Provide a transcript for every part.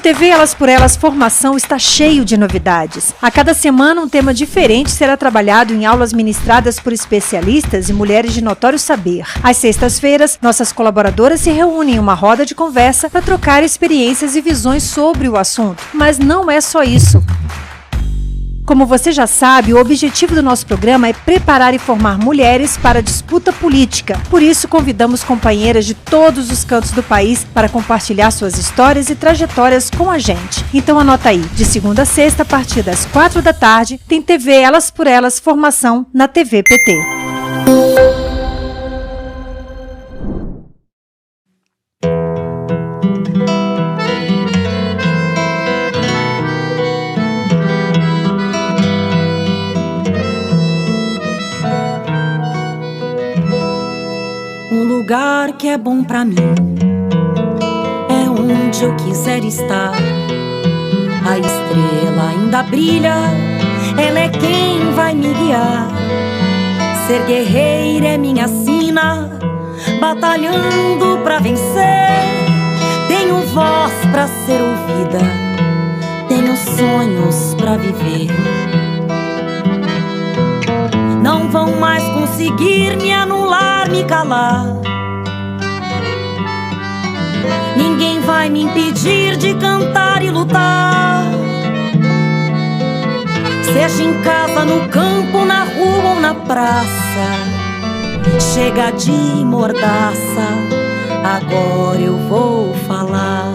TV Elas por Elas Formação está cheio de novidades. A cada semana um tema diferente será trabalhado em aulas ministradas por especialistas e mulheres de notório saber. Às sextas-feiras, nossas colaboradoras se reúnem em uma roda de conversa para trocar experiências e visões sobre o assunto. Mas não é só isso. Como você já sabe, o objetivo do nosso programa é preparar e formar mulheres para a disputa política. Por isso, convidamos companheiras de todos os cantos do país para compartilhar suas histórias e trajetórias com a gente. Então anota aí, de segunda a sexta, a partir das 4 da tarde, tem TV Elas por Elas Formação na TV PT. Um lugar que é bom pra mim é onde eu quiser estar. A estrela ainda brilha, ela é quem vai me guiar. Ser guerreira é minha sina, batalhando pra vencer. Tenho voz pra ser ouvida, tenho sonhos pra viver. Não vão mais conseguir me anular, me calar. Ninguém vai me impedir de cantar e lutar. Seja em casa, no campo, na rua ou na praça. Chega de mordaça, agora eu vou falar.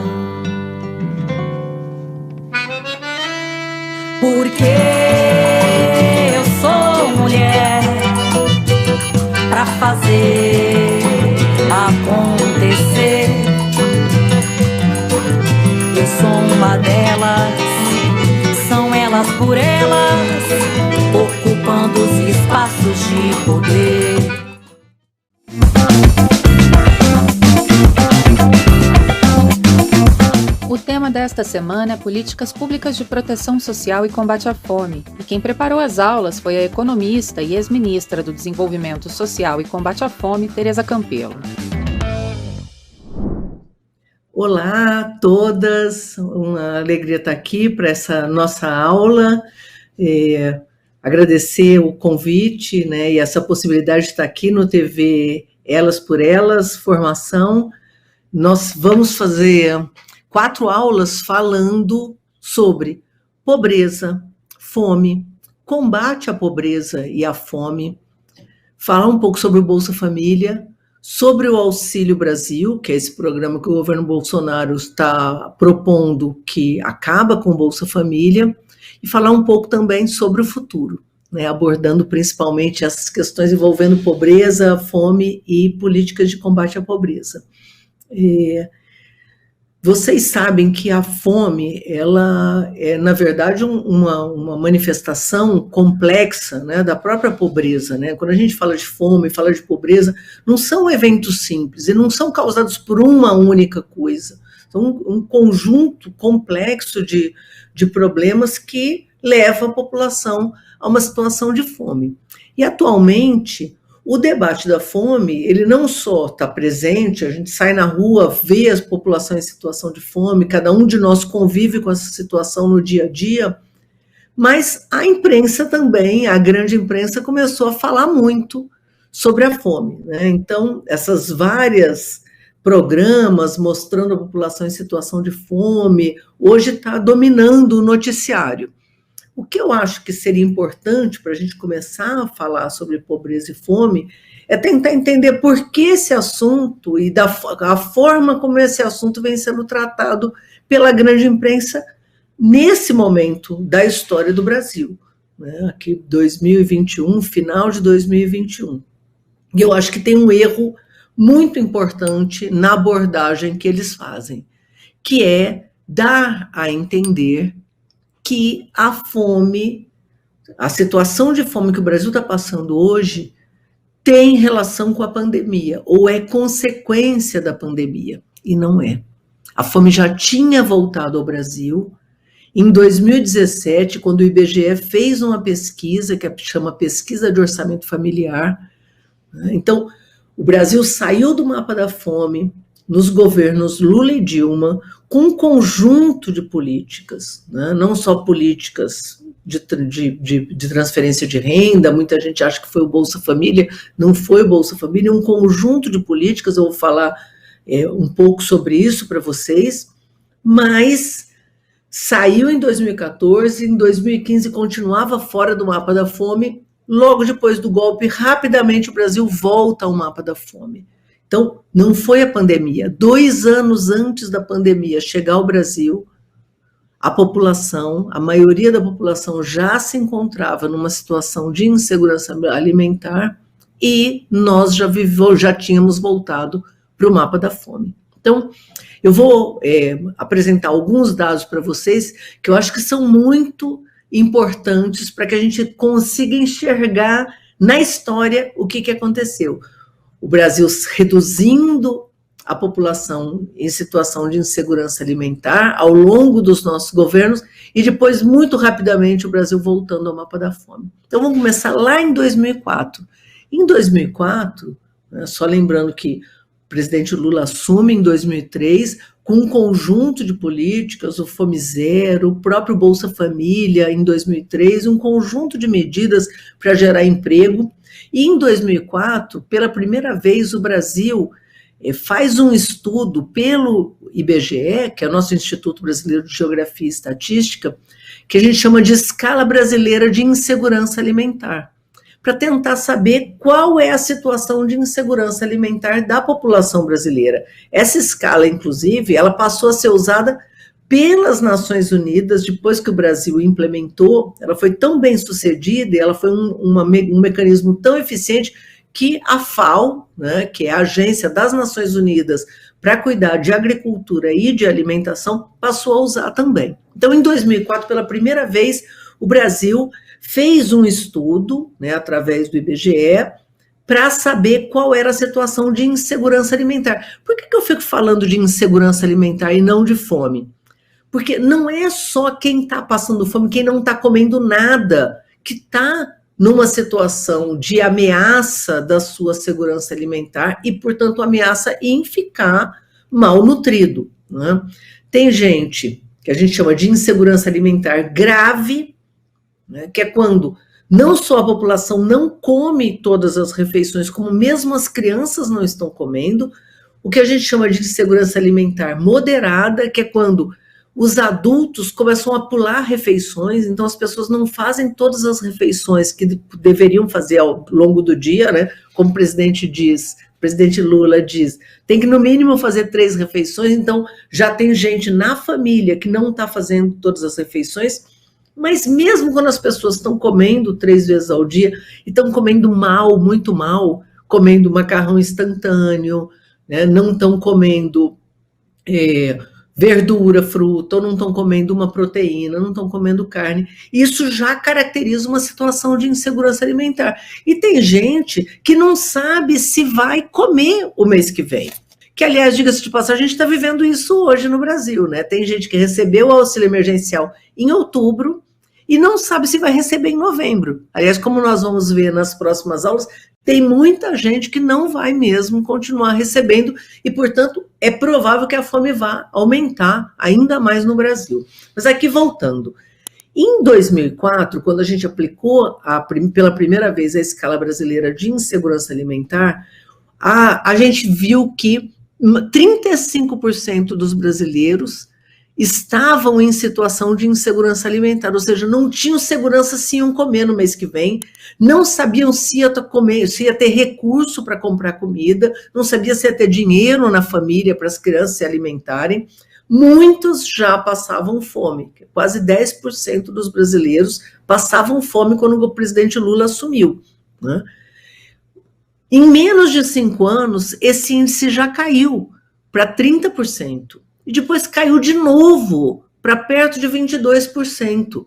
Porque eu sou mulher pra fazer acontecer. Eu sou uma delas, são elas por elas, ocupando os espaços de poder. O tema desta semana é Políticas Públicas de Proteção Social e Combate à Fome, e quem preparou as aulas foi a economista e ex-ministra do Desenvolvimento Social e Combate à Fome, Tereza Campelo. Olá a todas, uma alegria estar aqui para essa nossa aula, agradecer o convite, né, e essa possibilidade de estar aqui no TV Elas por Elas, Formação. Nós vamos fazer 4 aulas falando sobre pobreza, fome, combate à pobreza e à fome, falar um pouco sobre o Bolsa Família, sobre o Auxílio Brasil, que é esse programa que o governo Bolsonaro está propondo que acaba com o Bolsa Família, e falar um pouco também sobre o futuro, né, abordando principalmente essas questões envolvendo pobreza, fome e políticas de combate à pobreza. Vocês sabem que a fome, ela é, na verdade, uma manifestação complexa, né, da própria pobreza, né? Quando a gente fala de fome, fala de pobreza, não são eventos simples e não são causados por uma única coisa. São um conjunto complexo de problemas que leva a população a uma situação de fome. E, atualmente, o debate da fome, ele não só está presente, a gente sai na rua, vê a população em situação de fome, cada um de nós convive com essa situação no dia a dia, mas a imprensa também, a grande imprensa, começou a falar muito sobre a fome, né? Então, essas várias programas mostrando a população em situação de fome, hoje está dominando o noticiário. O que eu acho que seria importante para a gente começar a falar sobre pobreza e fome é tentar entender por que esse assunto e a forma como esse assunto vem sendo tratado pela grande imprensa nesse momento da história do Brasil, né? Aqui 2021, final de 2021. E eu acho que tem um erro muito importante na abordagem que eles fazem, que é dar a entender que a fome, a situação de fome que o Brasil está passando hoje, tem relação com a pandemia, ou é consequência da pandemia, e não é. A fome já tinha voltado ao Brasil. Em 2017, quando o IBGE fez uma pesquisa, que chama Pesquisa de Orçamento Familiar, né? Então, o Brasil saiu do mapa da fome, nos governos Lula e Dilma, com um conjunto de políticas, né? Não só políticas de transferência de renda, muita gente acha que foi o Bolsa Família, não foi o Bolsa Família, um conjunto de políticas, eu vou falar um pouco sobre isso para vocês, mas saiu em 2014, em 2015 continuava fora do mapa da fome, logo depois do golpe, rapidamente o Brasil volta ao mapa da fome. Então, não foi a pandemia. 2 anos antes da pandemia chegar ao Brasil, a população, a maioria da população já se encontrava numa situação de insegurança alimentar e nós já tínhamos voltado para o mapa da fome. Então, eu vou apresentar alguns dados para vocês que eu acho que são muito importantes para que a gente consiga enxergar na história o que aconteceu. O Brasil reduzindo a população em situação de insegurança alimentar ao longo dos nossos governos e depois, muito rapidamente, o Brasil voltando ao mapa da fome. Então, vamos começar lá em 2004. Em 2004, só lembrando que o presidente Lula assume em 2003 com um conjunto de políticas, o Fome Zero, o próprio Bolsa Família em 2003, um conjunto de medidas para gerar emprego. E em 2004, pela primeira vez, o Brasil faz um estudo pelo IBGE, que é o nosso Instituto Brasileiro de Geografia e Estatística, que a gente chama de Escala Brasileira de Insegurança Alimentar, para tentar saber qual é a situação de insegurança alimentar da população brasileira. Essa escala, inclusive, ela passou a ser usada pelas Nações Unidas, depois que o Brasil implementou, ela foi tão bem sucedida, e ela foi um mecanismo tão eficiente que a FAO, né, que é a agência das Nações Unidas para cuidar de agricultura e de alimentação, passou a usar também. Então, em 2004, pela primeira vez, o Brasil fez um estudo, né, através do IBGE, para saber qual era a situação de insegurança alimentar. Por que eu fico falando de insegurança alimentar e não de fome? Porque não é só quem está passando fome, quem não está comendo nada, que está numa situação de ameaça da sua segurança alimentar e, portanto, ameaça em ficar malnutrido, né? Tem gente que a gente chama de insegurança alimentar grave, né, que é quando não só a população não come todas as refeições, como mesmo as crianças não estão comendo. O que a gente chama de insegurança alimentar moderada, que é quando os adultos começam a pular refeições, então as pessoas não fazem todas as refeições que deveriam fazer ao longo do dia, né? Como o presidente Lula diz, tem que no mínimo fazer 3 refeições, então já tem gente na família que não está fazendo todas as refeições, mas mesmo quando as pessoas estão comendo 3 vezes ao dia, e estão comendo mal, muito mal, comendo macarrão instantâneo, né? Não estão comendo verdura, fruta, ou não estão comendo uma proteína, não estão comendo carne. Isso já caracteriza uma situação de insegurança alimentar. E tem gente que não sabe se vai comer o mês que vem. Que, aliás, diga-se de passagem, a gente está vivendo isso hoje no Brasil, né? Tem gente que recebeu o auxílio emergencial em outubro e não sabe se vai receber em novembro. Aliás, como nós vamos ver nas próximas aulas, tem muita gente que não vai mesmo continuar recebendo e, portanto, é provável que a fome vá aumentar ainda mais no Brasil. Mas aqui, voltando. Em 2004, quando a gente aplicou pela primeira vez a escala brasileira de insegurança alimentar, a gente viu que 35% dos brasileiros estavam em situação de insegurança alimentar, ou seja, não tinham segurança se iam comer no mês que vem, não sabiam se ia ter recurso para comprar comida, não sabia se ia ter dinheiro na família para as crianças se alimentarem. Muitos já passavam fome, quase 10% dos brasileiros passavam fome quando o presidente Lula assumiu, né? Em menos de 5 anos, esse índice já caiu para 30%. E depois caiu de novo para perto de 22%.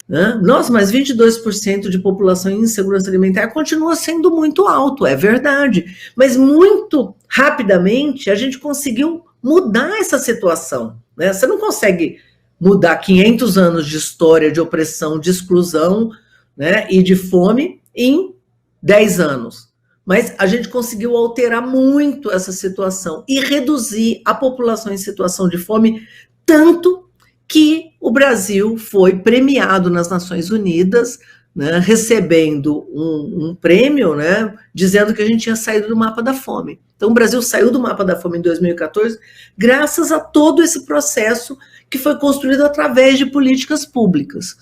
Né? Nossa, mas 22% de população em insegurança alimentar continua sendo muito alto, é verdade. Mas muito rapidamente a gente conseguiu mudar essa situação. Né? Você não consegue mudar 500 anos de história de opressão, de exclusão, né, e de fome em 10 anos. Mas a gente conseguiu alterar muito essa situação e reduzir a população em situação de fome, tanto que o Brasil foi premiado nas Nações Unidas, né, recebendo um prêmio, né, dizendo que a gente tinha saído do mapa da fome. Então, o Brasil saiu do mapa da fome em 2014, graças a todo esse processo que foi construído através de políticas públicas.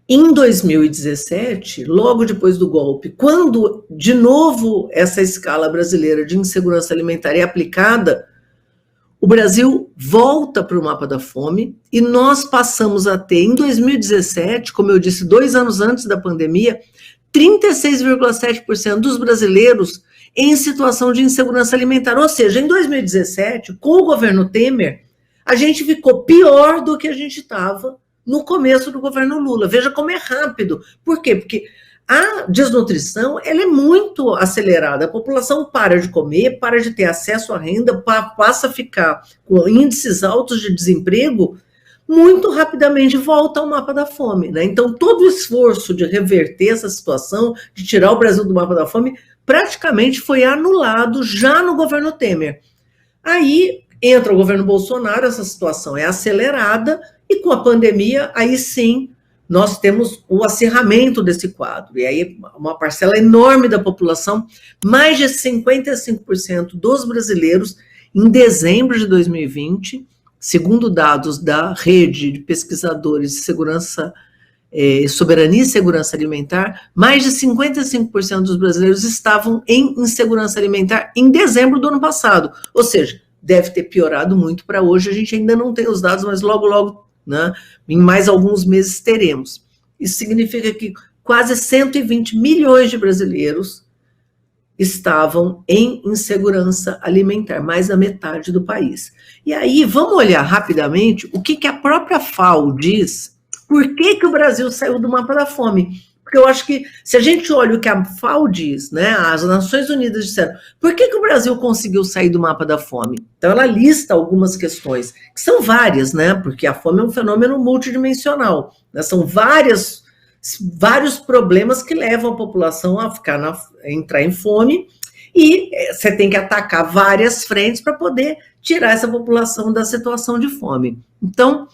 Em 2017, logo depois do golpe, quando, de novo, essa escala brasileira de insegurança alimentar é aplicada, o Brasil volta para o mapa da fome e nós passamos a ter, em 2017, como eu disse, 2 anos antes da pandemia, 36,7% dos brasileiros em situação de insegurança alimentar. Ou seja, em 2017, com o governo Temer, a gente ficou pior do que a gente estava no começo do governo Lula. Veja como é rápido. Por quê? Porque a desnutrição ela é muito acelerada. A população para de comer, para de ter acesso à renda, passa a ficar com índices altos de desemprego, muito rapidamente volta ao mapa da fome, né? Então, todo o esforço de reverter essa situação, de tirar o Brasil do mapa da fome, praticamente foi anulado já no governo Temer. Aí entra o governo Bolsonaro, essa situação é acelerada, e com a pandemia, aí sim, nós temos o acirramento desse quadro. E aí, uma parcela enorme da população, mais de 55% dos brasileiros, em dezembro de 2020, segundo dados da Rede de Pesquisadores de Segurança, Soberania e Segurança Alimentar, mais de 55% dos brasileiros estavam em insegurança alimentar em dezembro do ano passado. Ou seja, deve ter piorado muito para hoje, a gente ainda não tem os dados, mas logo, né, em mais alguns meses teremos. Isso significa que quase 120 milhões de brasileiros estavam em insegurança alimentar, mais da metade do país. E aí, vamos olhar rapidamente o que a própria FAO diz, por que o Brasil saiu do mapa da fome. Porque eu acho que, se a gente olha o que a FAO diz, né, as Nações Unidas disseram, por que o Brasil conseguiu sair do mapa da fome? Então, ela lista algumas questões, que são várias, né, porque a fome é um fenômeno multidimensional, né, são vários problemas que levam a população a entrar em fome, e você tem que atacar várias frentes para poder tirar essa população da situação de fome. Então,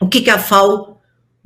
o que a FAO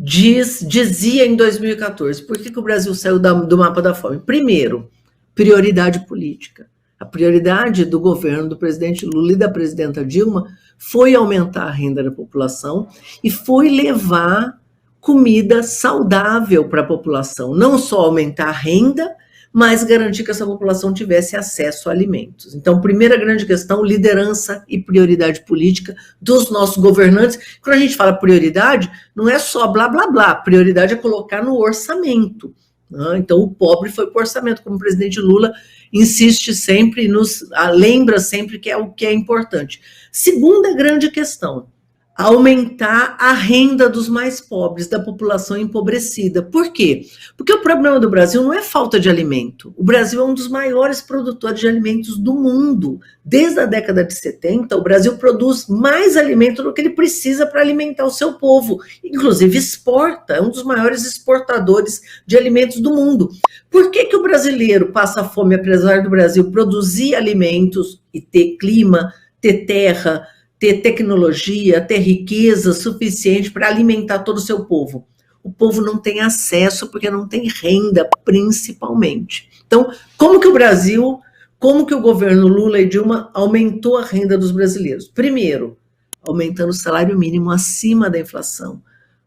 dizia em 2014, por que o Brasil saiu do mapa da fome? Primeiro, prioridade política. A prioridade do governo do presidente Lula e da presidenta Dilma foi aumentar a renda da população e foi levar comida saudável para a população. Não só aumentar a renda, mas garantir que essa população tivesse acesso a alimentos. Então, primeira grande questão, liderança e prioridade política dos nossos governantes. Quando a gente fala prioridade, não é só blá, blá, blá. Prioridade é colocar no orçamento. Né? Então, o pobre foi para o orçamento, como o presidente Lula insiste sempre e nos lembra sempre que é o que é importante. Segunda grande questão, aumentar a renda dos mais pobres, da população empobrecida. Por quê? Porque o problema do Brasil não é falta de alimento. O Brasil é um dos maiores produtores de alimentos do mundo. Desde a década de 70, o Brasil produz mais alimento do que ele precisa para alimentar o seu povo. Inclusive exporta, é um dos maiores exportadores de alimentos do mundo. Por que o brasileiro passa fome, apesar do Brasil produzir alimentos e ter clima, ter terra, ter tecnologia, ter riqueza suficiente para alimentar todo o seu povo? O povo não tem acesso porque não tem renda, principalmente. Então, como que o governo Lula e Dilma aumentou a renda dos brasileiros? Primeiro, aumentando o salário mínimo acima da inflação.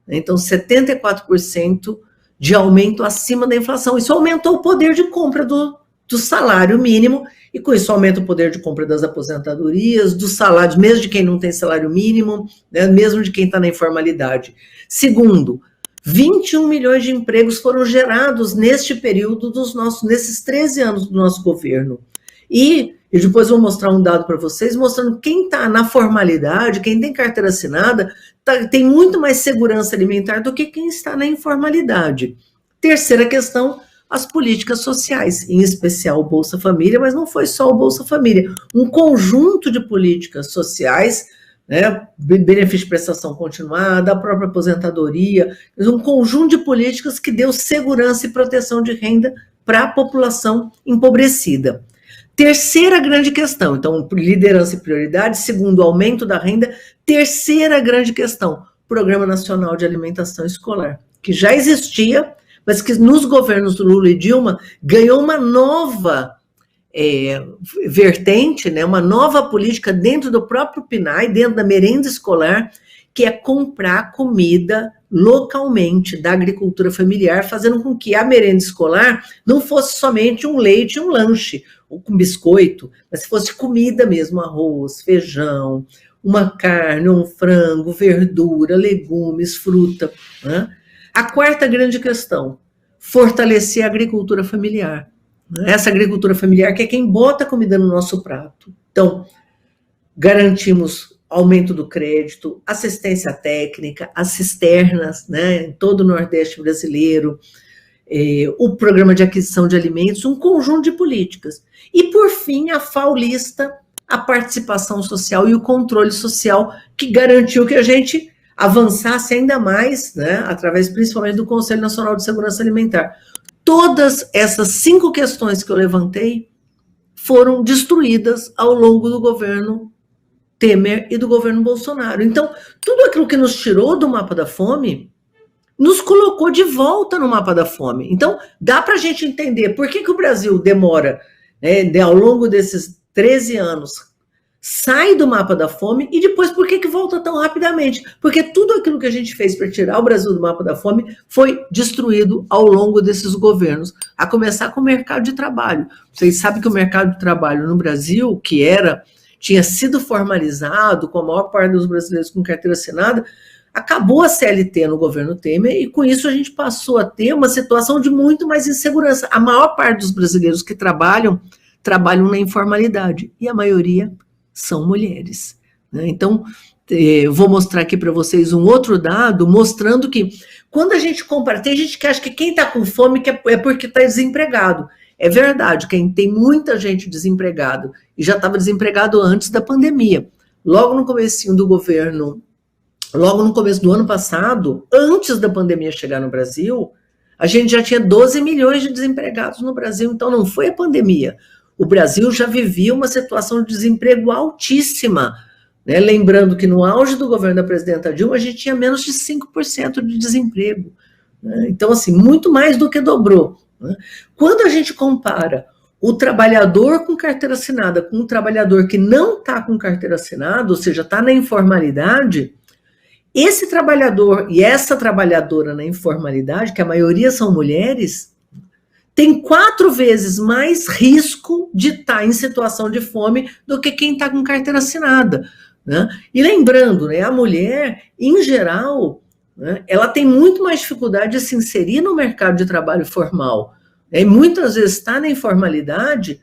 Então, 74% de aumento acima da inflação. Isso aumentou o poder de compra do salário mínimo, e com isso aumenta o poder de compra das aposentadorias, dos salários, mesmo de quem não tem salário mínimo, né, mesmo de quem está na informalidade. Segundo, 21 milhões de empregos foram gerados neste período nesses 13 anos do nosso governo. E depois vou mostrar um dado para vocês, mostrando quem está na formalidade, quem tem carteira assinada, tem muito mais segurança alimentar do que quem está na informalidade. Terceira questão, as políticas sociais, em especial o Bolsa Família, mas não foi só o Bolsa Família, um conjunto de políticas sociais né, benefício de prestação continuada, a própria aposentadoria, um conjunto de políticas que deu segurança e proteção de renda para a população empobrecida. Terceira grande questão, então, liderança e prioridade. Segundo, aumento da renda. Terceira grande questão, Programa Nacional de Alimentação Escolar, que já existia, mas que nos governos do Lula e Dilma ganhou uma nova vertente, né, uma nova política dentro do próprio PNAE, dentro da merenda escolar, que é comprar comida localmente da agricultura familiar, fazendo com que a merenda escolar não fosse somente um leite e um lanche, ou com biscoito, mas fosse comida mesmo, arroz, feijão, uma carne, um frango, verdura, legumes, fruta, né? A quarta grande questão, fortalecer a agricultura familiar. Essa agricultura familiar que é quem bota comida no nosso prato. Então, garantimos aumento do crédito, assistência técnica, as cisternas, né, em todo o Nordeste brasileiro, o programa de aquisição de alimentos, um conjunto de políticas. E, por fim, a FAU-lista, a participação social e o controle social, que garantiu que a gente avançasse ainda mais, né, através principalmente do Conselho Nacional de Segurança Alimentar. Todas essas 5 questões que eu levantei foram destruídas ao longo do governo Temer e do governo Bolsonaro. Então, tudo aquilo que nos tirou do mapa da fome, nos colocou de volta no mapa da fome. Então, dá para a gente entender por que o Brasil demora, né, ao longo desses 13 anos, sai do mapa da fome e depois por que volta tão rapidamente? Porque tudo aquilo que a gente fez para tirar o Brasil do mapa da fome foi destruído ao longo desses governos, a começar com o mercado de trabalho. Vocês sabem que o mercado de trabalho no Brasil, que tinha sido formalizado com a maior parte dos brasileiros com carteira assinada, acabou a CLT no governo Temer e com isso a gente passou a ter uma situação de muito mais insegurança. A maior parte dos brasileiros que trabalham na informalidade e a maioria são mulheres, né? Então, vou mostrar aqui para vocês um outro dado, mostrando que quando a gente compara, tem gente que acha que quem está com fome é porque está desempregado. É verdade, tem muita gente desempregado e já estava desempregado antes da pandemia. Logo no comecinho do governo, logo no começo do ano passado, antes da pandemia chegar no Brasil, a gente já tinha 12 milhões de desempregados no Brasil, então não foi a pandemia. O Brasil já vivia uma situação de desemprego altíssima, né? Lembrando que no auge do governo da presidenta Dilma, a gente tinha menos de 5% de desemprego, né? Então, assim, muito mais do que dobrou, né? Quando a gente compara o trabalhador com carteira assinada com o trabalhador que não está com carteira assinada, ou seja, está na informalidade, esse trabalhador e essa trabalhadora na informalidade, que a maioria são mulheres, tem 4 vezes mais risco de estar em situação de fome do que quem está com carteira assinada, né? E lembrando, né, a mulher, em geral, né, ela tem muito mais dificuldade de se inserir no mercado de trabalho formal, né, e muitas vezes está na informalidade.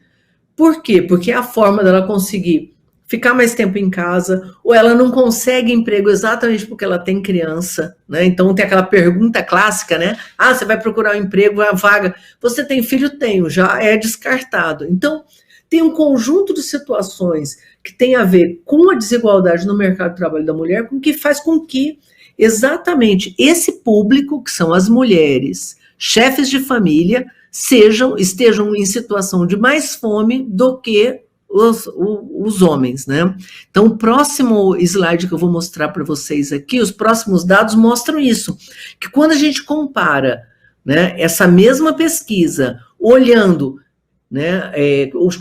Por quê? Porque é a forma dela conseguir ficar mais tempo em casa, ou ela não consegue emprego exatamente porque ela tem criança, né? Então tem aquela pergunta clássica, né? Ah, você vai procurar um emprego, a vaga, você tem filho? Tenho, já é descartado. Então tem um conjunto de situações que tem a ver com a desigualdade no mercado de trabalho da mulher, com que faz com que exatamente esse público, que são as mulheres, chefes de família, estejam em situação de mais fome do que os homens, né? Então, o próximo slide que eu vou mostrar para vocês aqui, os próximos dados mostram isso, que quando a gente compara, né, essa mesma pesquisa, olhando, né,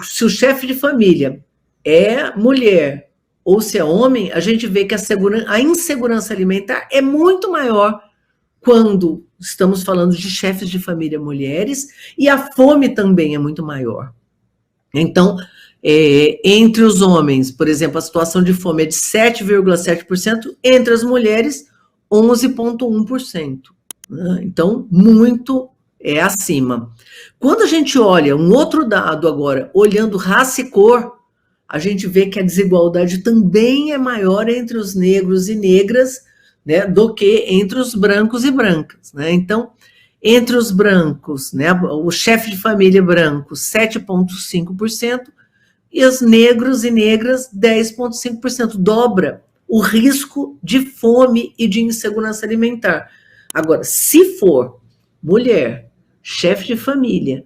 se o chefe de família é mulher ou se é homem, a gente vê que a insegurança alimentar é muito maior quando estamos falando de chefes de família mulheres, e a fome também é muito maior. Então, entre os homens, por exemplo, a situação de fome é de 7,7%, entre as mulheres, 11,1%. Né? Então, muito acima. Quando a gente olha um outro dado agora, olhando raça e cor, a gente vê que a desigualdade também é maior entre os negros e negras, né, do que entre os brancos e brancas, né? Então, entre os brancos, né, o chefe de família branco, 7,5%, e os negros e negras, 10,5%, dobra o risco de fome e de insegurança alimentar. Agora, se for mulher, chefe de família,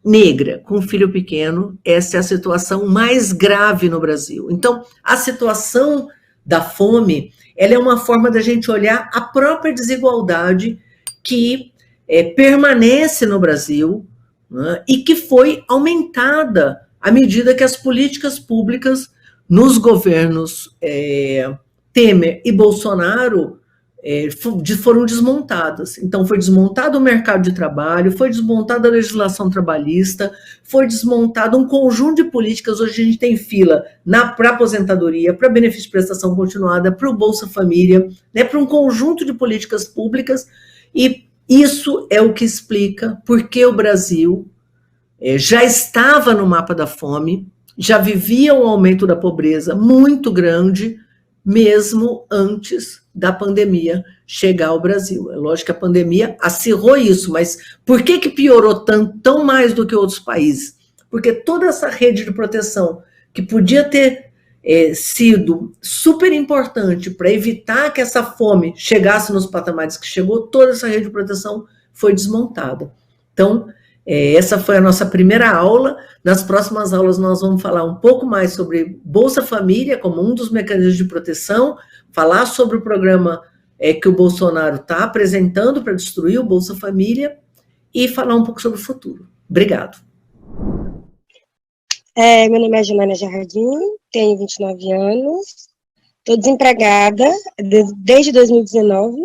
negra, com filho pequeno, essa é a situação mais grave no Brasil. Então, a situação da fome, ela é uma forma da gente olhar a própria desigualdade que permanece no Brasil, né, e que foi aumentada à medida que as políticas públicas nos governos Temer e Bolsonaro foram desmontadas. Então, foi desmontado o mercado de trabalho, foi desmontada a legislação trabalhista, foi desmontado um conjunto de políticas. Hoje a gente tem fila para aposentadoria, para benefício de prestação continuada, para o Bolsa Família, né, para um conjunto de políticas públicas, e isso é o que explica por que o Brasil já estava no mapa da fome, já vivia um aumento da pobreza muito grande, mesmo antes da pandemia chegar ao Brasil. É lógico que a pandemia acirrou isso, mas por que piorou tão mais do que outros países? Porque toda essa rede de proteção, que podia ter sido super importante para evitar que essa fome chegasse nos patamares que chegou, toda essa rede de proteção foi desmontada. Então, essa foi a nossa primeira aula. Nas próximas aulas nós vamos falar um pouco mais sobre Bolsa Família como um dos mecanismos de proteção, falar sobre o programa que o Bolsonaro está apresentando para destruir o Bolsa Família e falar um pouco sobre o futuro. Obrigado. Meu nome é Juliana Jardim, tenho 29 anos, estou desempregada desde 2019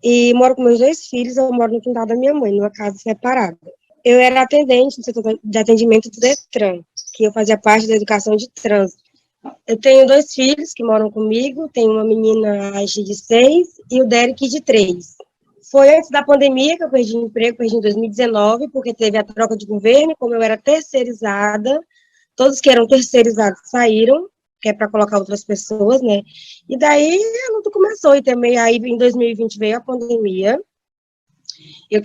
e moro com meus 2 filhos. Eu moro no quintal da minha mãe, numa casa separada. Eu era atendente no setor de atendimento do Detran, que eu fazia parte da educação de trânsito. Eu tenho 2 filhos que moram comigo, tenho uma menina de 6 e o Derek de 3. Foi antes da pandemia que eu perdi emprego, perdi em 2019, porque teve a troca de governo. Como eu era terceirizada, todos que eram terceirizados saíram, que é para colocar outras pessoas, né? E daí a luta começou, e também aí em 2020 veio a pandemia. Eu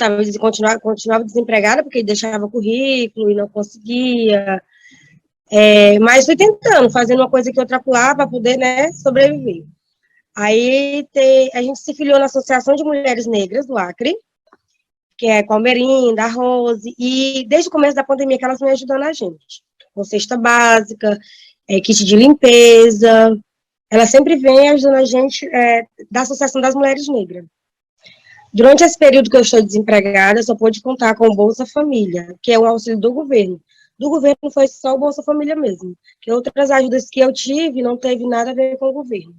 continuava desempregada, porque deixava currículo e não conseguia. Mas fui tentando, fazendo uma coisa que outra lá, para poder, né, sobreviver. Aí a gente se filiou na Associação de Mulheres Negras do Acre, que é com a Merinda, a Rose, e desde o começo da pandemia que elas vêm ajudando a gente, com cesta básica, kit de limpeza. Ela sempre vem ajudando a gente da Associação das Mulheres Negras. Durante esse período que eu estou desempregada, eu só pude contar com o Bolsa Família, que é um auxílio do governo. Do governo foi só o Bolsa Família mesmo, que outras ajudas que eu tive não teve nada a ver com o governo.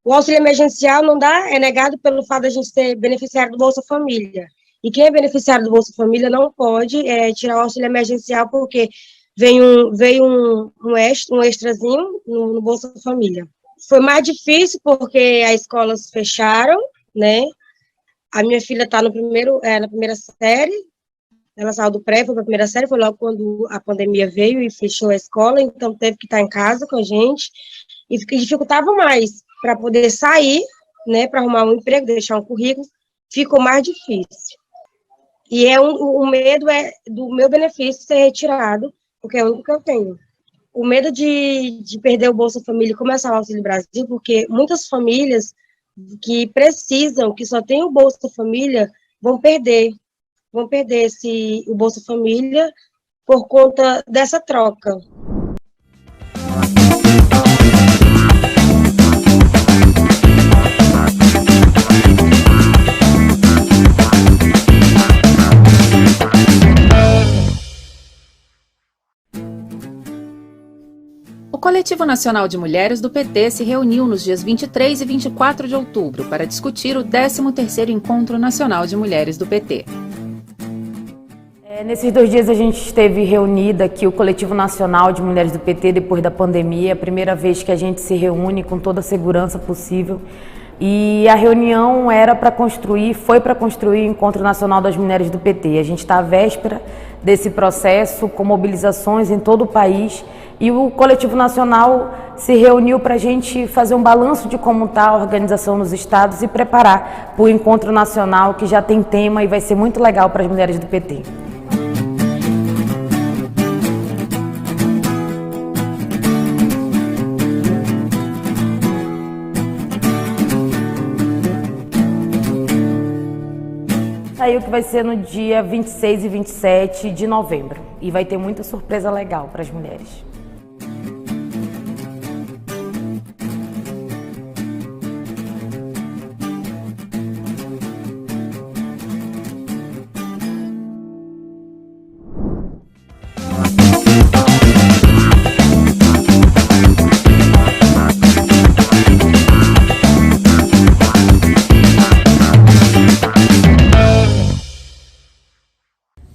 O auxílio emergencial não dá, é negado pelo fato de a gente ser beneficiário do Bolsa Família. E quem é beneficiário do Bolsa Família não pode tirar o auxílio emergencial, porque veio um extrazinho no Bolsa Família. Foi mais difícil porque as escolas fecharam, né? A minha filha está na primeira série, ela saiu do pré, foi para a primeira série, foi logo quando a pandemia veio e fechou a escola, então teve que estar em casa com a gente, e dificultava mais para poder sair, né, para arrumar um emprego, deixar um currículo, ficou mais difícil. E o medo do meu benefício ser retirado, porque é o único que eu tenho. O medo de perder o Bolsa Família e começar o Auxílio Brasil, porque muitas famílias que precisam, que só tem o Bolsa Família, vão perder o Bolsa Família por conta dessa troca. O Coletivo Nacional de Mulheres do PT se reuniu nos dias 23 e 24 de outubro para discutir o 13º Encontro Nacional de Mulheres do PT. Nesses 2 dias a gente esteve reunida aqui, o Coletivo Nacional de Mulheres do PT, depois da pandemia, a primeira vez que a gente se reúne com toda a segurança possível. E a reunião foi para construir o Encontro Nacional das Mulheres do PT. A gente está à véspera desse processo, com mobilizações em todo o país, e o Coletivo Nacional se reuniu para a gente fazer um balanço de como está a organização nos estados e preparar para o Encontro Nacional, que já tem tema e vai ser muito legal para as mulheres do PT. saiu que vai ser no dia 26 e 27 de novembro. E vai ter muita surpresa legal para as mulheres.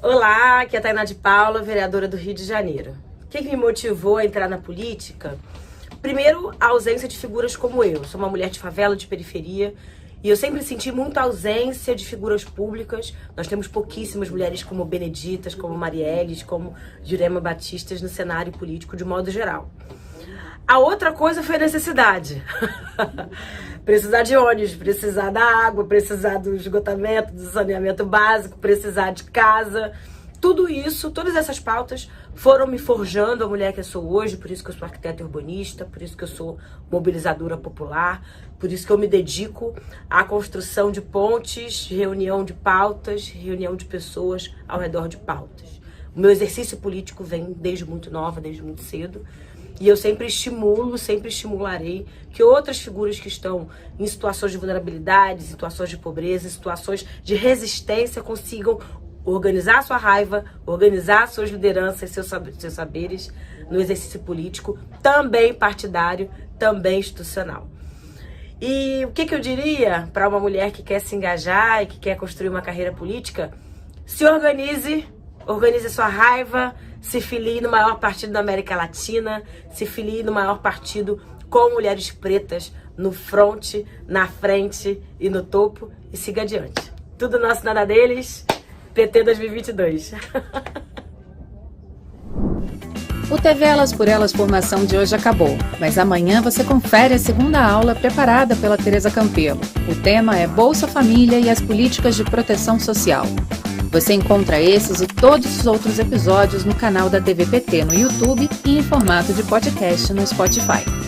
Olá, aqui é a Tainá de Paula, vereadora do Rio de Janeiro. O que me motivou a entrar na política? Primeiro, a ausência de figuras como eu. Sou uma mulher de favela, de periferia, e eu sempre senti muita ausência de figuras públicas. Nós temos pouquíssimas mulheres como Beneditas, como Marielles, como Jurema Batistas no cenário político de modo geral. A outra coisa foi a necessidade. Precisar de ônibus, precisar da água, precisar do esgotamento, do saneamento básico, precisar de casa. Tudo isso, todas essas pautas foram me forjando a mulher que eu sou hoje, por isso que eu sou arquiteta urbanista, por isso que eu sou mobilizadora popular, por isso que eu me dedico à construção de pontes, reunião de pautas, reunião de pessoas ao redor de pautas. O meu exercício político vem desde muito nova, desde muito cedo, e eu sempre estimularei que outras figuras que estão em situações de vulnerabilidade, situações de pobreza, situações de resistência consigam organizar sua raiva, organizar suas lideranças, seus saberes no exercício político, também partidário, também institucional. E o que eu diria para uma mulher que quer se engajar e que quer construir uma carreira política? Se organize sua raiva, se filie no maior partido da América Latina, se filie no maior partido com mulheres pretas no fronte, na frente e no topo, e siga adiante. Tudo nosso, nada deles. PT 2022. O TV Elas por Elas Formação de hoje acabou, mas amanhã você confere a segunda aula preparada pela Tereza Campelo. O tema é Bolsa Família e as políticas de proteção social. Você encontra esses e todos os outros episódios no canal da TV PT no YouTube e em formato de podcast no Spotify.